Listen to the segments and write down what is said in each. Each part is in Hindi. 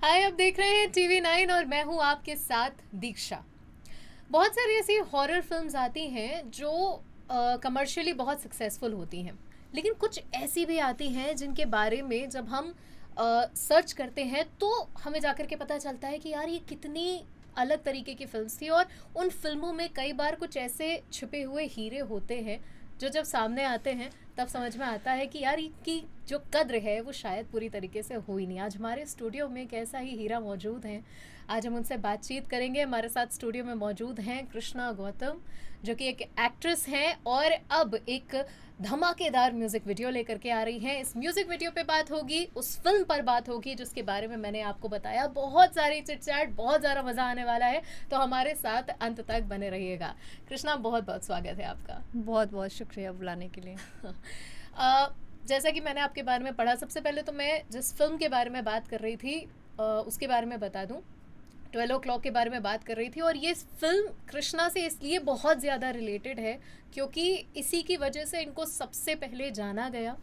हाय, आप देख रहे हैं TV9 और मैं हूं आपके साथ दीक्षा। बहुत सारी ऐसी हॉरर फिल्म्स आती हैं जो कमर्शियली बहुत सक्सेसफुल होती हैं, लेकिन कुछ ऐसी भी आती हैं जिनके बारे में जब हम सर्च करते हैं तो हमें जाकर के पता चलता है कि यार ये कितनी अलग तरीके की फिल्म्स थी। और उन फिल्मों में कई बार कुछ ऐसे छुपे हुए हीरे होते हैं जो जब सामने आते हैं तब समझ में आता है कि यार इनकी जो कद्र है वो शायद पूरी तरीके से हुई नहीं। आज हमारे स्टूडियो में एक ऐसा ही हीरा मौजूद है। आज हम उनसे बातचीत करेंगे। हमारे साथ स्टूडियो में मौजूद हैं कृष्णा गौतम, जो कि एक एक्ट्रेस हैं और अब एक धमाकेदार म्यूजिक वीडियो लेकर के आ रही हैं। इस म्यूजिक वीडियो पे बात होगी, उस फिल्म पर बात होगी जिसके बारे में मैंने आपको बताया। बहुत सारी चिटचैट, बहुत ज़्यादा मज़ा आने वाला है, तो हमारे साथ अंत तक बने रहिएगा। कृष्णा, बहुत बहुत स्वागत है आपका। बहुत बहुत शुक्रिया बुलाने के लिए। जैसा कि मैंने आपके बारे में पढ़ा, सबसे पहले तो मैं जिस फिल्म के बारे में बात कर रही थी उसके बारे में बता दूं। 12 o'clock के बारे में बात कर रही थी और ये फिल्म कृष्णा से इसलिए बहुत ज़्यादा रिलेटेड है क्योंकि इसी की वजह से इनको सबसे पहले जाना गया।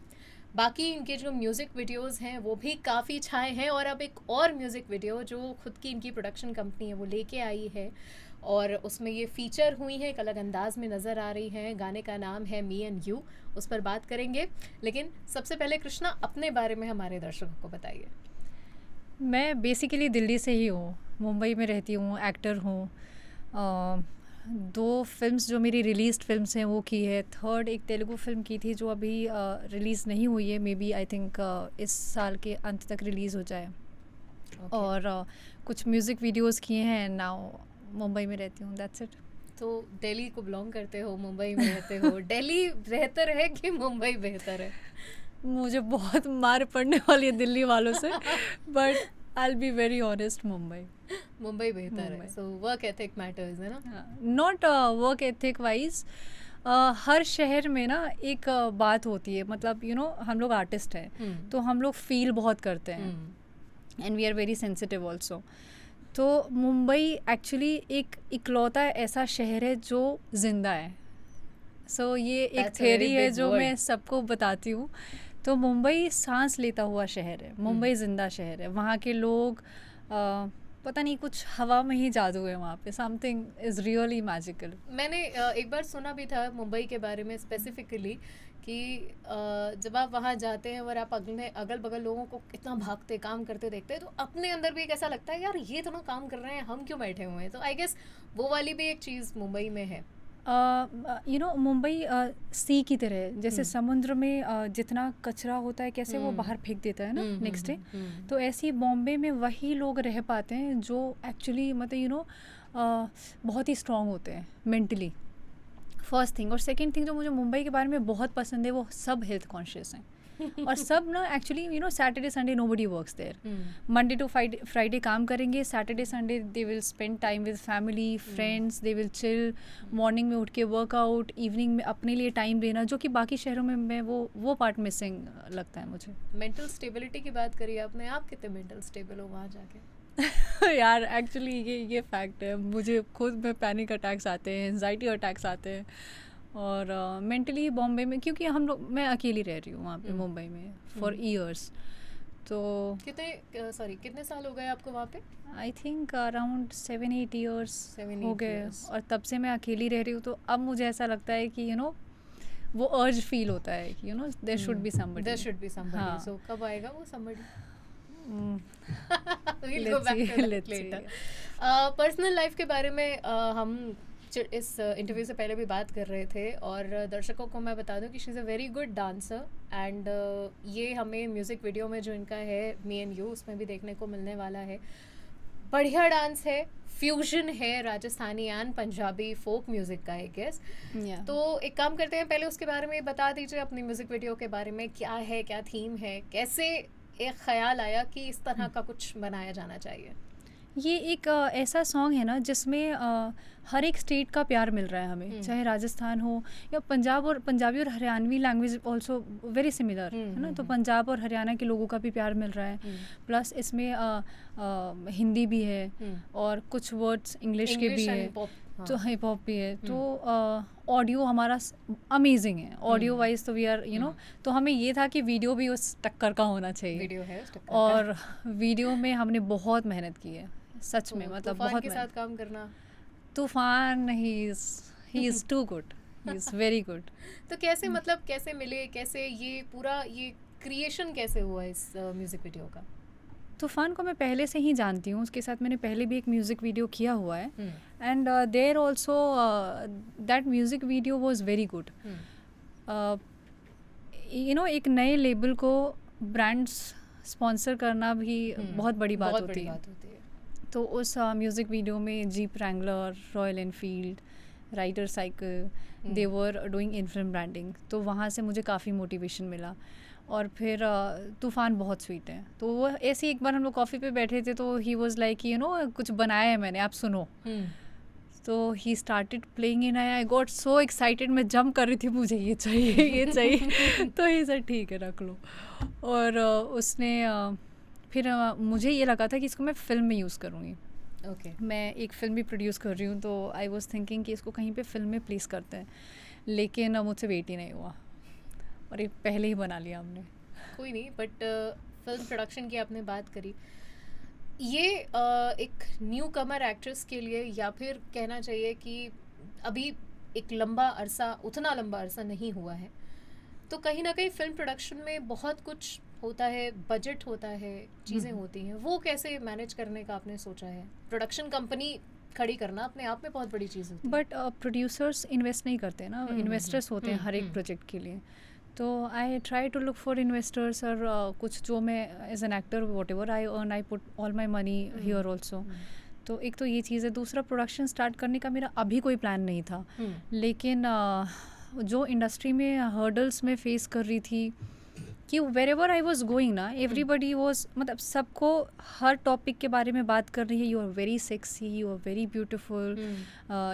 बाकी इनके जो म्यूज़िक वीडियोस हैं वो भी काफ़ी छाए हैं और अब एक और म्यूज़िक वीडियो जो खुद की इनकी प्रोडक्शन कंपनी है वो लेके आई है और उसमें ये फीचर हुई है, एक अलग अंदाज में नज़र आ रही हैं। गाने का नाम है मी एंड यू, उस पर बात करेंगे। लेकिन सबसे पहले कृष्णा अपने बारे में हमारे दर्शकों को बताइए। मैं बेसिकली दिल्ली से ही हूँ, मुंबई में रहती हूँ, एक्टर हूँ। 2 फिल्म्स जो मेरी रिलीज्ड फिल्म्स हैं वो की है। थर्ड एक तेलुगु फिल्म की थी जो अभी रिलीज़ नहीं हुई है, मे बी आई थिंक इस साल के अंत तक रिलीज़ हो जाए। और कुछ म्यूज़िक वीडियोस किए हैं। नाउ मुंबई में रहती हूँ, दैट्स इट। तो दिल्ली को बिलोंग करते हो, मुंबई में रहते हो। दिल्ली बेहतर है कि मुंबई बेहतर है? मुझे बहुत मार पड़ने वाली है दिल्ली वालों से, but I will be very honest, Mumbai बेहतर है। सो वर्क एथिक मैटर्स, है ना? Not work ethic wise. हर शहर में ना एक बात होती है, मतलब हम लोग आर्टिस्ट हैं तो हम लोग फील बहुत करते हैं and we are very sensitive also. तो मुंबई एक्चुअली एक इकलौता ऐसा शहर है जो जिंदा है। सो ये एक थ्योरी है जो मैं सबको बताती हूँ। तो मुंबई सांस लेता हुआ शहर है, मुंबई ज़िंदा शहर है। वहाँ के लोग पता नहीं, कुछ हवा में ही जादू है वहाँ पे। Something is really magical. मैंने एक बार सुना भी था मुंबई के बारे में स्पेसिफिकली कि जब आप वहाँ जाते हैं और आप अगल बगल लोगों को इतना भागते काम करते देखते हैं तो अपने अंदर भी एक ऐसा लगता है यार ये तो ना काम कर रहे हैं, हम क्यों बैठे हुए हैं। तो आई गेस वो वाली भी एक चीज़ मुंबई में है। मुंबई सी की तरह है। जैसे समुद्र में जितना कचरा होता है कैसे वो बाहर फेंक देता है ना नेक्स्ट डे, तो ऐसे ही बॉम्बे में वही लोग रह पाते हैं जो एक्चुअली मतलब बहुत ही स्ट्रांग होते हैं मेंटली, फर्स्ट थिंग। और सेकंड थिंग जो मुझे मुंबई के बारे में बहुत पसंद है, वो सब हेल्थ कॉन्शियस हैं। और सब ना actually Saturday Sunday nobody works there. Monday to Friday काम करेंगे, Saturday Sunday they will spend time with family friends, they will chill. Morning में उठ के वर्कआउट, इवनिंग में अपने लिए टाइम लेना, जो कि बाकी शहरों में मैं वो पार्ट मिसिंग लगता है मुझे। मेंटल स्टेबिलिटी की बात करिए आपने, आप कितने मेंटल स्टेबल हो वहाँ जाके? यार एक्चुअली ये फैक्ट है, मुझे खुद में पैनिक अटैक्स आते हैं, एंजाइटी अटैक्स आते हैं। और मेंटली बॉम्बे में, क्योंकि मैं अकेली रह रही हूँ वहाँ पे मुंबई में फॉर ईयर्स। तो कितने साल हो गए आपको वहाँ पे? आई थिंक अराउंड 7-8 ईयर्स हो गए। और तब से मैं अकेली रह रही हूँ, तो अब मुझे ऐसा लगता है कि वो अर्ज फील होता है कि देयर शुड बी समबडी। सो कब आएगा वो समबडी? पर्सनल लाइफ के बारे में हम इस इंटरव्यू से पहले भी बात कर रहे थे और दर्शकों को मैं बता दूं कि she is a very good dancer and ये हमें म्यूज़िक वीडियो में जो इनका है मी एंड यू, उसमें भी देखने को मिलने वाला है। बढ़िया डांस है, फ्यूजन है Rajasthani and Punjabi folk music का, आई गेस। तो एक काम करते हैं, पहले उसके बारे में बता दीजिए, अपनी म्यूज़िक वीडियो के बारे में, क्या है, क्या थीम है, कैसे एक ख्याल आया कि इस तरह का कुछ बनाया जाना चाहिए। ये एक ऐसा सॉन्ग है ना जिसमें हर एक स्टेट का प्यार मिल रहा है हमें, चाहे राजस्थान हो या पंजाबी और Haryanvi language also very similar है ना। तो पंजाब और हरियाणा के लोगों का भी प्यार मिल रहा है। प्लस इसमें हिंदी भी है और कुछ वर्ड्स इंग्लिश के भी है। हाँ तो हिप हॉप भी है, तो ऑडियो हमारा अमेजिंग है, ऑडियो वाइज तो वी आर तो हमें ये था कि वीडियो भी उस टक्कर का होना चाहिए, वीडियो है उस टक्कर और वीडियो में हमने बहुत मेहनत की है सच का। में, मतलब तूफान बहुत के मेहनत। साथ काम करना, Toofan he is too good, he is very good. तो कैसे मतलब कैसे मिले, कैसे ये पूरा ये क्रिएशन कैसे हुआ इस म्यूजिक वीडियो का? तूफान को मैं पहले से ही जानती हूँ, उसके साथ मैंने पहले भी एक म्यूज़िक वीडियो किया हुआ है, and there also that music video was very good. एक नए लेबल को ब्रांड्स स्पॉन्सर करना भी बहुत बड़ी बात होती है। तो उस म्यूज़िक वीडियो में Jeep Wrangler, Royal Enfield, rider cycle, they were doing in film branding, तो वहाँ से मुझे काफ़ी मोटिवेशन मिला। और फिर तूफ़ान बहुत स्वीट है, तो वो ऐसे ही एक बार हम लोग कॉफ़ी पे बैठे थे, तो ही वाज लाइक कुछ बनाया है मैंने, आप सुनो। तो he started playing in, I got so excited, मैं जंप कर रही थी, मुझे ये चाहिए ये चाहिए तो ही सर ठीक है रख लो। और उसने फिर मुझे ये लगा था कि इसको मैं फ़िल्म में यूज़ करूँगी। मैं एक फ़िल्म भी प्रोड्यूस कर रही हूँ, तो आई वॉज थिंकिंग कि इसको कहीं पे फ़िल्म में प्लेस करते हैं, लेकिन मुझसे वेट ही नहीं हुआ और ये पहले ही बना लिया हमने। कोई नहीं, बट फिल्म प्रोडक्शन की आपने बात करी, ये एक न्यू कमर एक्ट्रेस के लिए, या फिर कहना चाहिए कि अभी एक उतना लंबा अरसा नहीं हुआ है, तो कहीं ना कहीं फिल्म प्रोडक्शन में बहुत कुछ होता है, बजट होता है, चीज़ें होती हैं, वो कैसे मैनेज करने का आपने सोचा है? प्रोडक्शन कंपनी खड़ी करना अपने आप में बहुत बड़ी चीज़ होती है। बट प्रोड्यूसर्स इन्वेस्ट नहीं करते ना, इन्वेस्टर्स होते हैं हर एक प्रोजेक्ट के लिए। तो I try to look for investors, और कुछ जो मैं as an actor whatever I earn, I put all my money here also. तो एक तो ये चीज़ है। दूसरा, प्रोडक्शन स्टार्ट करने का मेरा अभी कोई प्लान नहीं था, लेकिन जो इंडस्ट्री में हर्डल्स में फेस कर रही थी कि wherever I was going ना, एवरीबडी वॉज, मतलब सबको हर टॉपिक के बारे में बात कर रही है, you are very sexy, you are very beautiful,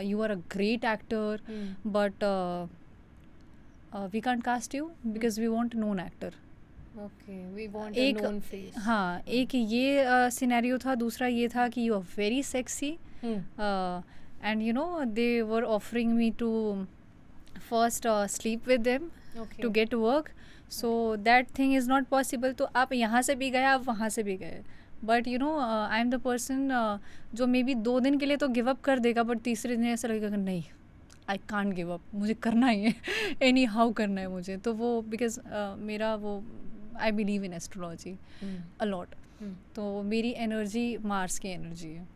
you are a great actor, but we can't cast you because we want known actor. Okay, we want a known face. हाँ, एक ये सिनेरियो था। दूसरा ये था कि you are very sexy, and they were offering me to first sleep with them to get work, so that thing is not possible. तो आप यहाँ से भी गए, आप वहाँ से भी गए, but I am the person जो मे बी 2 दिन के लिए तो गिव अप कर देगा, बट तीसरे दिन ऐसा लगेगा कि नहीं, आई कांट गिव अप, मुझे करना ही है, एनी हाउ करना है मुझे। तो वो बिकॉज मेरा वो I believe in astrology a lot, तो मेरी एनर्जी मार्स की एनर्जी है,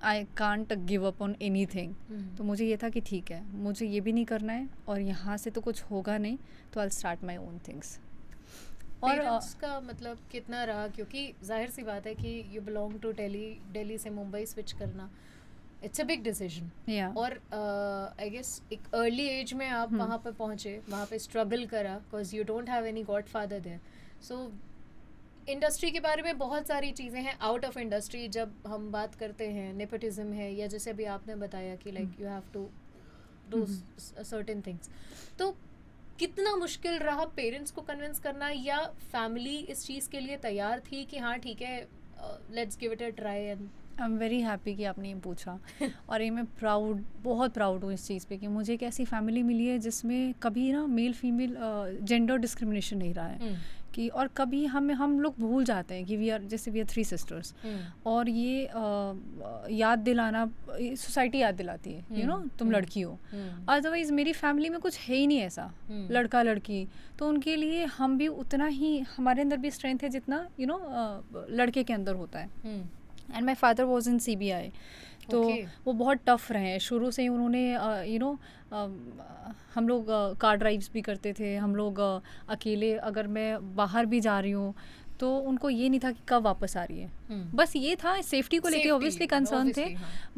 I can't give up on anything. तो मुझे ये था कि ठीक है, मुझे ये भी नहीं करना है और यहाँ से तो कुछ होगा नहीं, तो I start my own things. और का मतलब कितना रहा, क्योंकि जाहिर सी बात है कि यू बिलोंग टू दिल्ली से मुंबई स्विच करना, इट्स अ बिग डिसीजन। और आई गेस एक अर्ली एज में आप वहाँ पे पहुँचे, वहाँ पे स्ट्रगल करा, because you don't have any godfather there. So industry के बारे में बहुत सारी चीज़ें हैं, आउट ऑफ इंडस्ट्री जब हम बात करते हैं, नेपोटिज्म है, या जैसे अभी आपने बताया कि like you have to do certain things, तो कितना मुश्किल रहा पेरेंट्स को कन्विंस करना, या फैमिली इस चीज़ के लिए तैयार थी कि हाँ ठीक है, let's give it a try? And I am very happy कि आपने ये पूछा, और ये मैं बहुत प्राउड हूँ इस चीज़ पे कि मुझे एक ऐसी फैमिली मिली है जिसमें कभी ना मेल फीमेल जेंडर डिस्क्रिमिनेशन नहीं रहा है, कि और कभी हम लोग भूल जाते हैं कि वी आर 3 सिस्टर्स, और ये याद दिलाना, सोसाइटी याद दिलाती है तुम लड़की हो, अदरवाइज मेरी फैमिली में कुछ है ही नहीं ऐसा लड़का लड़की, तो उनके लिए हम भी उतना ही, हमारे अंदर भी स्ट्रेंथ है जितना लड़के के अंदर होता है। And my father was in CBI, तो वो बहुत टफ रहे हैं शुरू से ही। उन्होंने हम लोग कार ड्राइव्स भी करते थे, हम लोग अकेले, अगर मैं बाहर भी जा रही हूँ तो उनको ये नहीं था कि कब वापस आ रही है, बस ये था सेफ्टी को लेके ऑब्वियसली कंसर्न थे,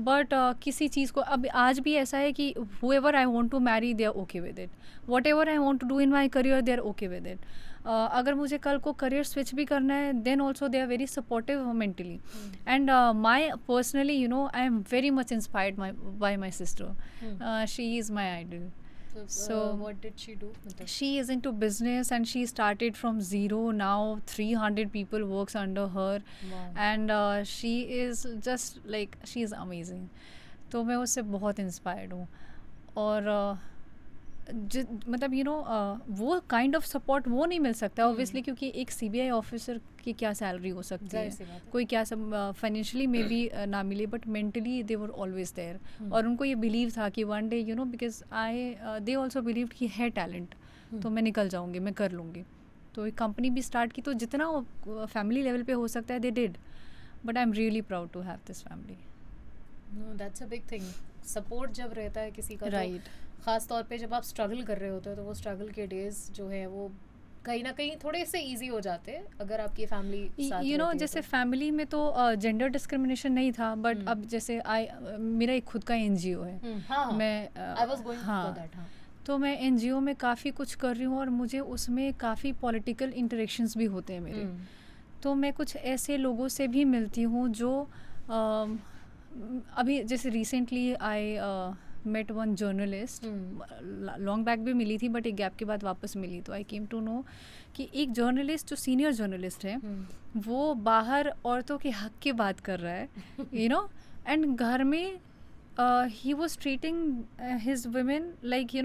बट किसी चीज़ को, अब आज भी ऐसा है कि whoever I want to marry they are okay with it, whatever I want to do in my career they are okay with it. अगर मुझे कल को करियर स्विच भी करना है, then also they are very supportive mentally, and my personally I am very much inspired by my sister, she is my idol. So what did she do? She is into business and she started from zero. Now 300 people works under her. Wow. And she is just like, she is amazing. तो मैं उससे बहुत इंस्पायर्ड हूँ। और मतलब वो काइंड ऑफ सपोर्ट वो नहीं मिल सकता ऑब्वियसली, क्योंकि एक सीबीआई ऑफिसर की क्या सैलरी हो सकती है, कोई क्या सब फाइनेंशियली में भी ना मिले, but mentally they were always there. और उनको ये बिलीव था कि one day because they also believe कि है टैलेंट, तो मैं निकल जाऊँगी, मैं कर लूँगी। तो एक कंपनी भी स्टार्ट की, तो जितना फैमिली लेवल पे हो सकता है they did, but I am really proud to have this family. No, that's a big thing. Support जब रहता है किसी का, राइट, ख़ास तौर पे जब आप स्ट्रगल कर रहे होते हो, तो वो स्ट्रगल के डेज जो है वो कहीं ना कहीं थोड़े से इजी हो जाते हैं अगर आपकी फैमिली साथ रहती है जैसे तो। फैमिली में तो जेंडर डिस्क्रिमिनेशन नहीं था, बट अब जैसे मेरा एक खुद का एनजीओ है। हाँ, मैं I was going for that. हाँ, तो मैं एनजीओ में काफ़ी कुछ कर रही हूँ, और मुझे उसमें काफ़ी पॉलिटिकल इंटरेक्शंस भी होते हैं मेरे। तो मैं कुछ ऐसे लोगों से भी मिलती हूँ जो अभी जैसे recently I met one journalist, long back भी मिली थी बट एक गैप के बाद वापस मिली, तो आई केम टू नो कि एक जर्नलिस्ट जो सीनियर जर्नलिस्ट है वो बाहर औरतों के हक की बात कर रहा है, एंड घर में he was treating his women like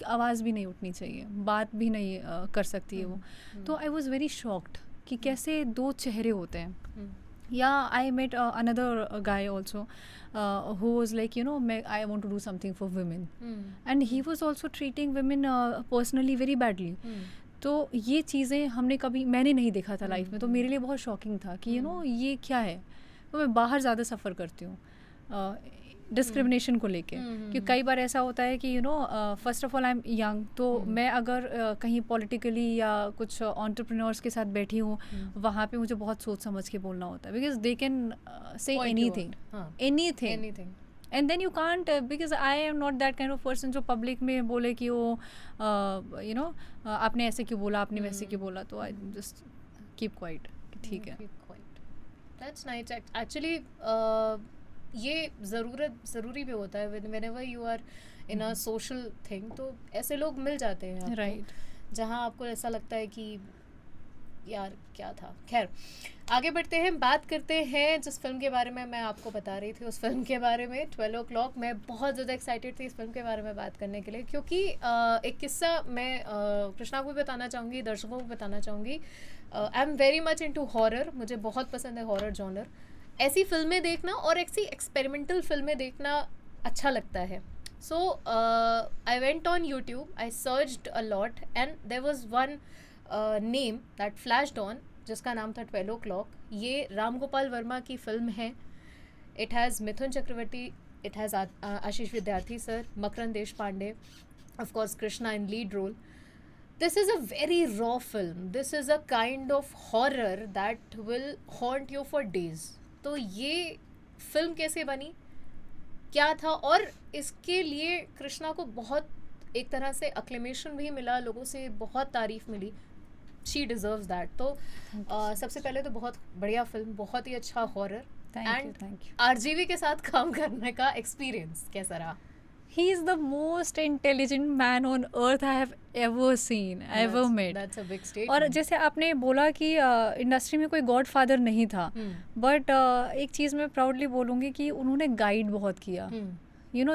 आवाज़ भी नहीं उठनी चाहिए, बात भी नहीं कर सकती है वो। तो आई वॉज वेरी शॉक्ड कि कैसे दो चेहरे होते हैं। या I met another guy also who was like I want to do something for women, and he was also treating women personally very badly. तो ये चीज़ें मैंने नहीं देखा था लाइफ में, तो मेरे लिए बहुत शॉकिंग था कि ये क्या है। तो मैं बाहर ज़्यादा सफ़र करती हूँ डिस्क्रिमिनेशन को लेके, क्योंकि कई बार ऐसा होता है कि first of all I am young, तो मैं अगर कहीं पॉलिटिकली या कुछ एंटरप्रेन्योर्स के साथ बैठी हूँ, वहाँ पे मुझे बहुत सोच समझ के बोलना होता है, because they can say anything and then you can't, because I am not that kind of person जो पब्लिक में बोले कि वो आपने ऐसे क्यों बोला, आपने वैसे क्यों बोला। तो आई जस्ट कीप क्वाइट, ठीक है। That's nice actually. ये ज़रूरी भी होता है whenever you are in a social thing, तो ऐसे लोग मिल जाते हैं आपको, राइट, जहाँ आपको ऐसा लगता है कि यार क्या था। खैर, आगे बढ़ते हैं, बात करते हैं जिस फिल्म के बारे में मैं आपको बता रही थी, उस फिल्म के बारे में 12 o'clock। मैं बहुत ज़्यादा एक्साइटेड थी इस फिल्म के बारे में बात करने के लिए, क्योंकि एक किस्सा मैं कृष्णा को भी बताना चाहूँगी, दर्शकों को बताना चाहूँगी। आई am very much into horror, मुझे बहुत पसंद है हॉरर जॉनर। ऐसी फिल्में देखना और ऐसी एक्सपेरिमेंटल फिल्में देखना अच्छा लगता है। So I went on YouTube, I searched a lot, and there was one name that flashed on, जिसका नाम था 12 o'clock। ये राम गोपाल वर्मा की फिल्म है। It has Mithun Chakraborty, it has Ashish Vidyarthi sir, Makarand Deshpande, of course Krishna in lead role. This is a very raw film. This is a kind of horror that will haunt you for days. तो ये फिल्म कैसे बनी, क्या था, और इसके लिए कृष्णा को बहुत एक तरह से अक्लेमेशन भी मिला, लोगों से बहुत तारीफ मिली। She deserves that. तो सबसे पहले तो बहुत बढ़िया फिल्म, बहुत ही अच्छा हॉरर। Thank you. आरजीवी के साथ काम करने का एक्सपीरियंस कैसा रहा? He is the most intelligent man on earth I have ever seen, ever met. That's a big statement. और जैसे आपने बोला कि इंडस्ट्री में कोई गॉड फादर नहीं था, बट एक चीज़ मैं प्राउडली बोलूँगी कि उन्होंने गाइड बहुत किया।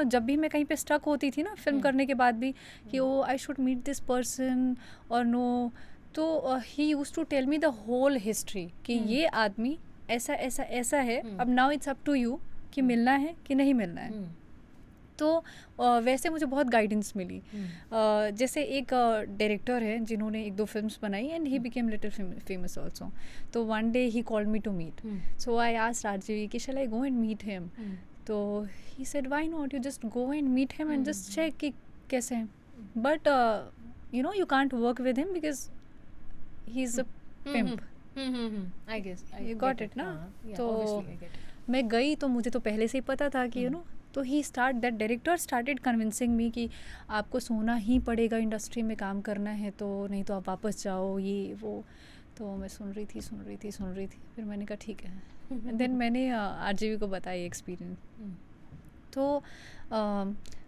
जब भी मैं कहीं पे स्टक होती थी ना फिल्म करने के बाद भी, कि I should meet this person और नो, तो he used to tell me the whole history कि ये आदमी ऐसा ऐसा ऐसा है, अब now it's up to you कि मिलना है कि नहीं मिलना है। तो वैसे मुझे बहुत गाइडेंस मिली। जैसे एक डायरेक्टर है जिन्होंने 1-2 फिल्म्स बनाई, and he became little famous also. तो one day he called me to meet, so I asked RGV कि shall I go and meet him. तो he said why not, you just go and meet him and just check कि कैसे हैं, but you can't work with him because he is a pimp. I guess you got it ना। तो मैं गई तो मुझे तो पहले से ही पता था कि तो दैट डायरेक्टर स्टार्टेड कन्विंसिंग मी कि आपको सोना ही पड़ेगा, इंडस्ट्री में काम करना है, तो नहीं तो आप वापस जाओ, ये वो। तो मैं सुन रही थी, फिर मैंने कहा ठीक है। एंड देन मैंने आरजीवी को बताया एक्सपीरियंस। तो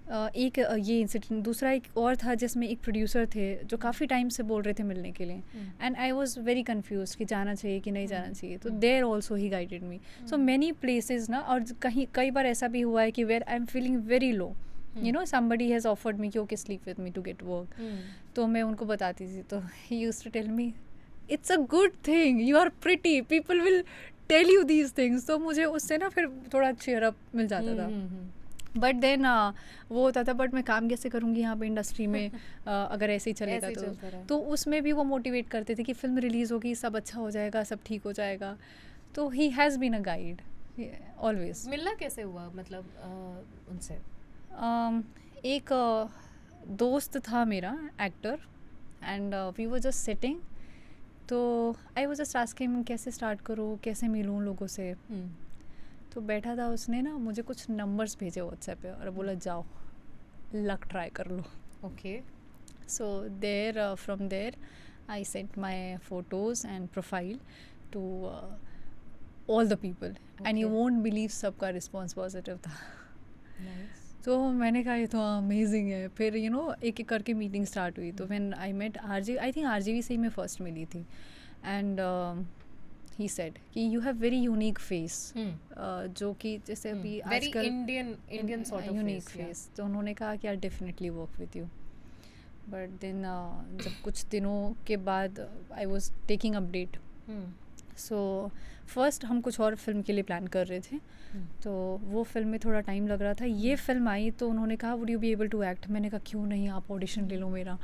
एक ये इंसिडेंट, दूसरा एक और था जिसमें एक प्रोड्यूसर थे जो काफ़ी टाइम से बोल रहे थे मिलने के लिए, and I was very confuse कि जाना चाहिए कि नहीं जाना चाहिए, तो there also he guided me. So many places ना, और कई बार ऐसा भी हुआ है कि where I am feeling very low, you know somebody has offered me कि okay sleep with me to get work, तो मैं उनको बताती थी, तो he used to tell me it's a good thing, you are pretty, people will tell you these things, तो मुझे उससे ना फिर थोड़ा चेयर अप मिल जाता था। बट देन वो होता था, बट मैं काम कैसे करूँगी यहाँ पे इंडस्ट्री में अगर ऐसे ही चलेगा तो उसमें भी वो मोटिवेट करते थे कि फिल्म रिलीज़ होगी, सब अच्छा हो जाएगा, सब ठीक हो जाएगा, तो he has been a guide always. मिलना कैसे हुआ मतलब उनसे? एक दोस्त था मेरा actor, and we were just sitting, तो आई वाज जस्ट आस्किंग कैसे स्टार्ट करूँ, कैसे मिलूँ लोगों से, तो बैठा था, उसने ना मुझे कुछ नंबर्स भेजे व्हाट्सएप पे और बोला जाओ लक ट्राई कर लो। Okay, so there from there I sent my photos and profile to all the people, and you won't believe सबका रिस्पॉन्स पॉजिटिव था। तो मैंने कहा ये तो अमेजिंग है। फिर यू नो एक एक करके मीटिंग स्टार्ट हुई, तो when I met RJ, I think RJV से ही मैं फर्स्ट मिली थी, एंड ही सेड कि you have very unique face, जो कि जैसे अभी आजकल Indian sort of unique face, तो उन्होंने कहा कि I definitely work with you. But then जब कुछ दिनों के बाद I was taking update, so first हम कुछ और फिल्म के लिए प्लान कर रहे थे, तो वो फिल्म में थोड़ा टाइम लग रहा था। ये फिल्म आई तो उन्होंने कहा would you be able to act, मैंने कहा क्यों नहीं, आप ऑडिशन ले लो मेरा।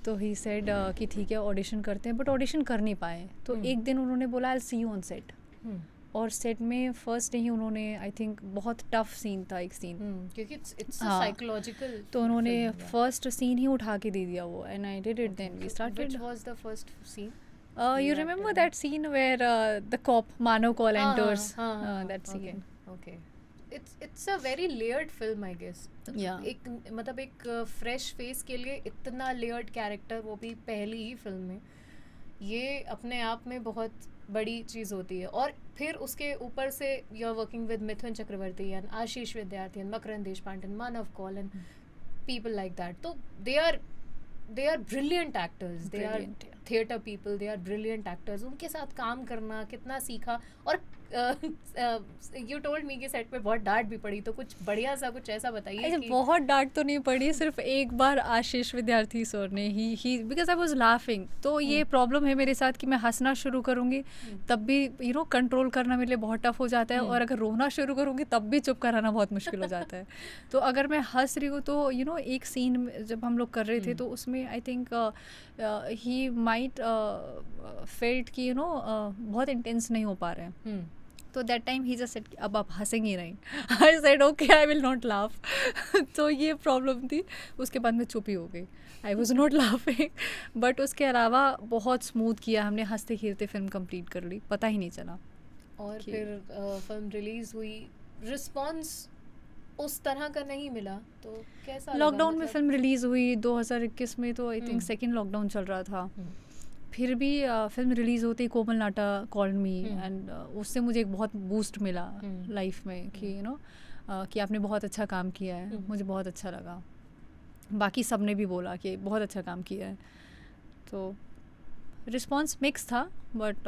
तो ही सेड कि ठीक है ऑडिशन करते हैं, बट ऑडिशन कर नहीं पाए। तो एक दिन उन्होंने बोला आई सी यू ऑन सेट, और सेट में फर्स्ट डे ही उन्होंने आई थिंक बहुत टफ सीन था एक सीन, क्योंकि इट्स साइकोलॉजिकल, तो उन्होंने फर्स्ट सीन ही उठा के दे दिया वो, and I did it. Then we started. Which was the first scene? You remember that scene where the cop Manav Kaul enters? That scene. Okay. It's a very layered film, I guess. Yeah. एक मतलब एक फ्रेश फेस के लिए इतना लेयर्ड कैरेक्टर, वो भी पहली ही फिल्म में, ये अपने आप में बहुत बड़ी चीज़ होती है। और फिर उसके ऊपर से you are working with Mithun Chakraborty and Ashish Vidyarthi and Makarand Deshpande, Manav Kaul and people like that, तो they are brilliant actors, they are theatre people, they are brilliant actors. उनके साथ काम करना कितना सीखा। और यू टोल्ड मी कि सेट पे बहुत डांट भी पड़ी, तो कुछ बढ़िया सा कुछ ऐसा बताइए। बहुत डांट तो नहीं पड़ी, सिर्फ एक बार आशीष विद्यार्थी सर ने ही बिकॉज आई वाज लाफिंग, तो ये प्रॉब्लम है मेरे साथ कि मैं हंसना शुरू करूँगी तब भी यू नो कंट्रोल करना मेरे लिए बहुत टफ हो जाता है, और अगर रोना शुरू करूँगी तब भी चुप कराना बहुत मुश्किल हो जाता है। तो अगर मैं हंस रही हूँ तो यू नो एक सीन जब हम लोग कर रहे थे तो उसमें I think he might felt कि यू नो बहुत इंटेंस नहीं हो पा रहे हैं, तो that time he just said अब आप हंसेंगे नहीं। I said okay I will not laugh. तो ये प्रॉब्लम थी, उसके बाद मैं चुप ही हो गई, I was not laughing. But उसके अलावा बहुत स्मूथ किया हमने, हंसते खेलते फिल्म कंप्लीट कर ली, पता ही नहीं चला। और फिर फिल्म रिलीज हुई, रिस्पॉन्स उस तरह का नहीं मिला, तो कैसा? लॉकडाउन में फिल्म रिलीज हुई 2021 में, तो आई थिंक सेकेंड लॉकडाउन चल रहा था। फिर भी फिल्म रिलीज़ होती कोमल नाटा कॉल्ड मी, एंड उससे मुझे एक बहुत बूस्ट मिला लाइफ में कि यू नो कि आपने बहुत अच्छा काम किया है, मुझे बहुत अच्छा लगा। बाकी सब ने भी बोला कि बहुत अच्छा काम किया है, तो रिस्पॉन्स मिक्स था, बट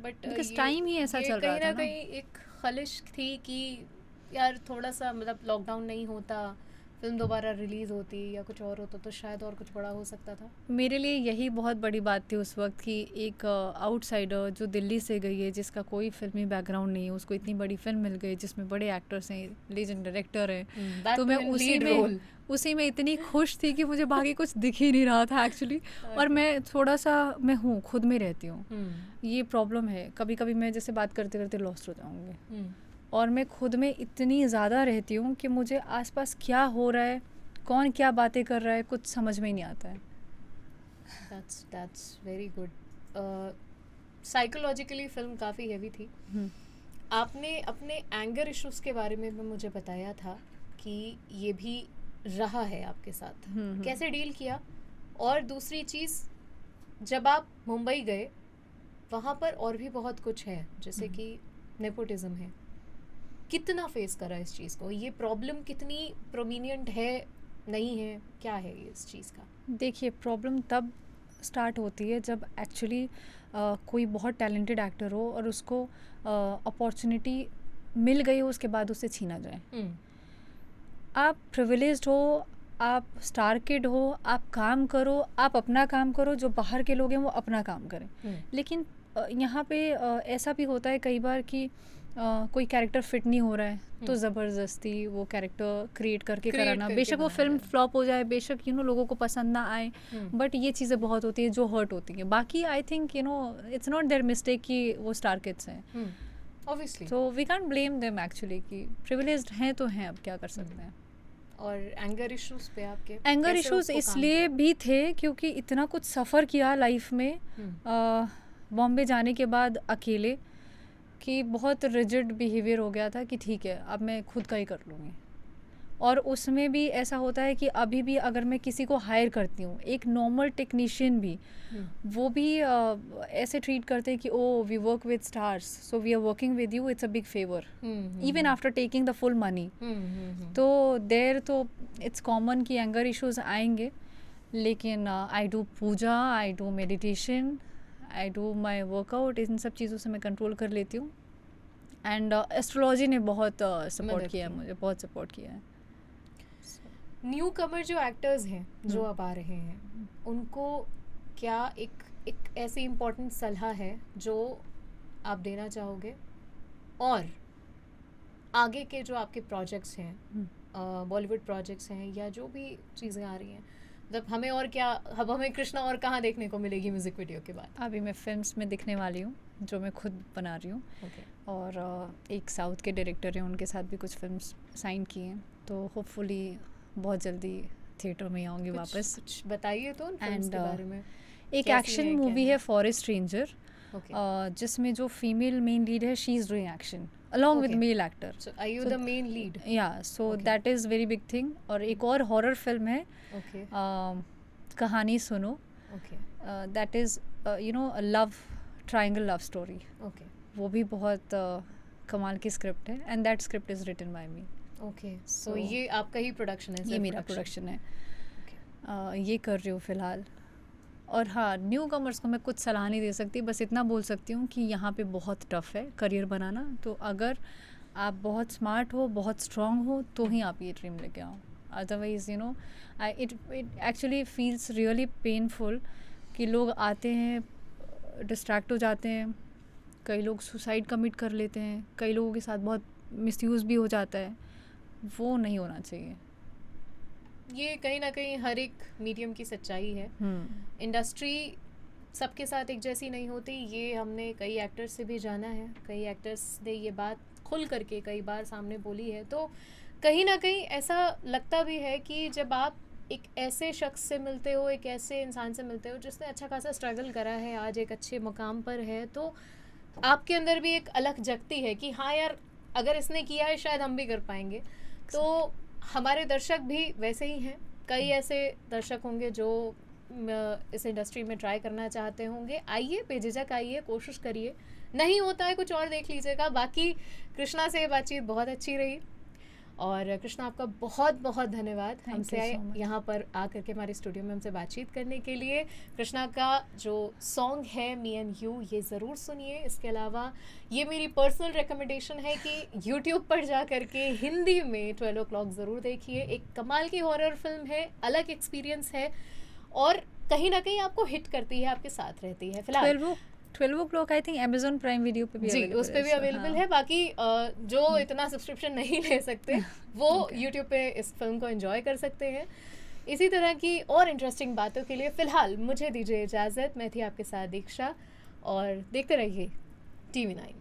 बिकॉज टाइम ही ऐसा चल रहा था ना। कहीं एक खलिश थी कि यार थोड़ा सा मतलब लॉकडाउन नहीं होता, फिल्म दोबारा रिलीज़ होती या कुछ और होता तो शायद और कुछ बड़ा हो सकता था। मेरे लिए यही बहुत बड़ी बात थी उस वक्त कि एक आउटसाइडर जो दिल्ली से गई है, जिसका कोई फिल्मी बैकग्राउंड नहीं है, उसको इतनी बड़ी फिल्म मिल गई जिसमें बड़े एक्टर्स हैं, लेजेंड डायरेक्टर हैं, तो मैं उसी में इतनी खुश थी कि मुझे बाकी कुछ दिख ही नहीं रहा था एक्चुअली। और मैं थोड़ा सा मैं हूँ, खुद में रहती हूँ, ये प्रॉब्लम है, कभी कभी मैं जैसे बात करते करते लॉस्ट हो जाऊँगी, और मैं खुद में इतनी ज़्यादा रहती हूँ कि मुझे आसपास क्या हो रहा है, कौन क्या बातें कर रहा है, कुछ समझ में ही नहीं आता है। That's very good. Psychologically film काफ़ी हैवी थी। आपने अपने एंगर इश्यूज़ के बारे में मुझे बताया था कि ये भी रहा है आपके साथ, कैसे डील किया? और दूसरी चीज़, जब आप मुंबई गए वहाँ पर और भी बहुत कुछ है, जैसे कि नेपोटिज्म है, कितना फेस करा इस चीज़ को, ये प्रॉब्लम कितनी प्रोमिनेंट है, नहीं है, क्या है ये इस चीज़ का? देखिए, प्रॉब्लम तब स्टार्ट होती है जब एक्चुअली कोई बहुत टैलेंटेड एक्टर हो और उसको अपॉर्चुनिटी मिल गई हो, उसके बाद उससे छीना जाए। आप प्रिविलेज्ड हो, आप स्टार किड हो, आप काम करो, आप अपना काम करो, जो बाहर के लोग हैं वो अपना काम करें। लेकिन यहाँ पे ऐसा भी होता है कई बार कि कोई कैरेक्टर फिट नहीं हो रहा है तो ज़बरदस्ती वो कैरेक्टर क्रिएट करके कराना, बेशक वो फिल्म फ्लॉप हो जाए, बेशक लोगों को पसंद ना आए, बट ये चीज़ें बहुत होती है जो हर्ट होती हैं। बाकी I think it's not their mistake कि वो स्टार किड्स हैं, ऑब्वियसली, तो we can't blame them actually, कि प्रिविलेज्ड हैं तो हैं, अब क्या कर सकते हैं। और एंगर इश्यूज पे आपके एंगर इश्यूज इसलिए भी थे क्योंकि इतना कुछ सफ़र किया लाइफ में बॉम्बे जाने के बाद अकेले, कि बहुत रिजिड बिहेवियर हो गया था कि ठीक है अब मैं खुद का ही कर लूँगी। और उसमें भी ऐसा होता है कि अभी भी अगर मैं किसी को हायर करती हूँ, एक नॉर्मल टेक्नीशियन भी, वो भी ऐसे ट्रीट करते हैं कि oh we work with stars, so we are working with you, it's a big favour, even after taking the full money. तो देर तो इट्स कॉमन कि एंगर इश्यूज आएंगे, लेकिन I do puja, I do meditation, I do my workout, इन सब चीज़ों से मैं कंट्रोल कर लेती हूँ। एंड एस्ट्रोलॉजी ने बहुत सपोर्ट किया है मुझे, बहुत सपोर्ट किया है। न्यू कमर जो एक्टर्स हैं जो अब आ रहे हैं, उनको क्या एक ऐसी इम्पोर्टेंट सलाह है जो आप देना चाहोगे? और आगे के जो आपके प्रोजेक्ट्स हैं, बॉलीवुड प्रोजेक्ट्स हैं या जो भी चीज़ें आ रही हैं, मतलब हमें और क्या, अब हमें कृष्णा और कहाँ देखने को मिलेगी म्यूज़िक वीडियो के बाद? अभी मैं फिल्म्स में दिखने वाली हूँ जो मैं खुद बना रही हूँ, और एक साउथ के डायरेक्टर हैं, उनके साथ भी कुछ फिल्म्स साइन की हैं, तो होपफुली बहुत जल्दी थिएटर में आऊँगी वापस। कुछ बताइए तो उन फिल्म्स के बारे में। एक एक्शन मूवी है फॉरेस्ट रेंजर, जिसमें जो फीमेल मेन लीड है, she is doing action along with male actor. So are you the main lead? Yeah, so that is very big thing. और एक और हॉरर फिल्म है, कहानी सुनो, that is a love triangle love story. वो भी बहुत कमाल की स्क्रिप्ट है, and that script is written by me. So ये आपका ही प्रोडक्शन है? ये मेरा प्रोडक्शन है, ये कर रही हूँ फ़िलहाल। और हाँ, न्यू कमर्स को मैं कुछ सलाह नहीं दे सकती, बस इतना बोल सकती हूँ कि यहाँ पे बहुत टफ़ है करियर बनाना, तो अगर आप बहुत स्मार्ट हो, बहुत स्ट्रॉन्ग हो, तो ही आप ये ड्रीम लेके आओ। Otherwise it actually feels really painful कि लोग आते हैं, डिस्ट्रैक्ट हो जाते हैं, कई लोग सुसाइड कमिट कर लेते हैं, कई लोगों के साथ बहुत मिसयूज़ भी हो जाता है, वो नहीं होना चाहिए। ये कहीं ना कहीं हर एक मीडियम की सच्चाई है। इंडस्ट्री सबके साथ एक जैसी नहीं होती, ये हमने कई एक्टर्स से भी जाना है, कई एक्टर्स ने ये बात खुल करके कई बार सामने बोली है। तो कहीं ना कहीं ऐसा लगता भी है कि जब आप एक ऐसे शख्स से मिलते हो, एक ऐसे इंसान से मिलते हो जिसने अच्छा खासा स्ट्रगल करा है, आज एक अच्छे मुकाम पर है, तो आपके अंदर भी एक अलग जगती है कि हाँ यार, अगर इसने किया है शायद हम भी कर पाएंगे। तो हमारे दर्शक भी वैसे ही हैं, कई ऐसे दर्शक होंगे जो इस इंडस्ट्री में ट्राई करना चाहते होंगे। आइए, बेझिझक आइए, कोशिश करिए, नहीं होता है कुछ और देख लीजिएगा। बाकी कृष्णा से बातचीत बहुत अच्छी रही, और कृष्णा आपका बहुत बहुत धन्यवाद हमसे यहाँ पर आकर के हमारे स्टूडियो में हमसे बातचीत करने के लिए। कृष्णा का जो सॉन्ग है मी एंड यू, ये ज़रूर सुनिए। इसके अलावा ये मेरी पर्सनल रिकमेंडेशन है कि यूट्यूब पर जा कर के हिंदी में 12 o'clock ज़रूर देखिए। एक कमाल की हॉरर फिल्म है, अलग एक्सपीरियंस है, और कहीं ना कहीं आपको हिट करती है, आपके साथ रहती है। फिलहाल 12 o'clock I think Amazon prime video पे भी उस पे भी अवेलेबल है। बाकी जो इतना सब्सक्रिप्शन नहीं ले सकते वो यूट्यूब पे इस फिल्म को एंजॉय कर सकते हैं। इसी तरह की और इंटरेस्टिंग बातों के लिए फ़िलहाल मुझे दीजिए इजाज़त। मैं थी आपके साथ दीक्षा, और देखते रहिए TV9।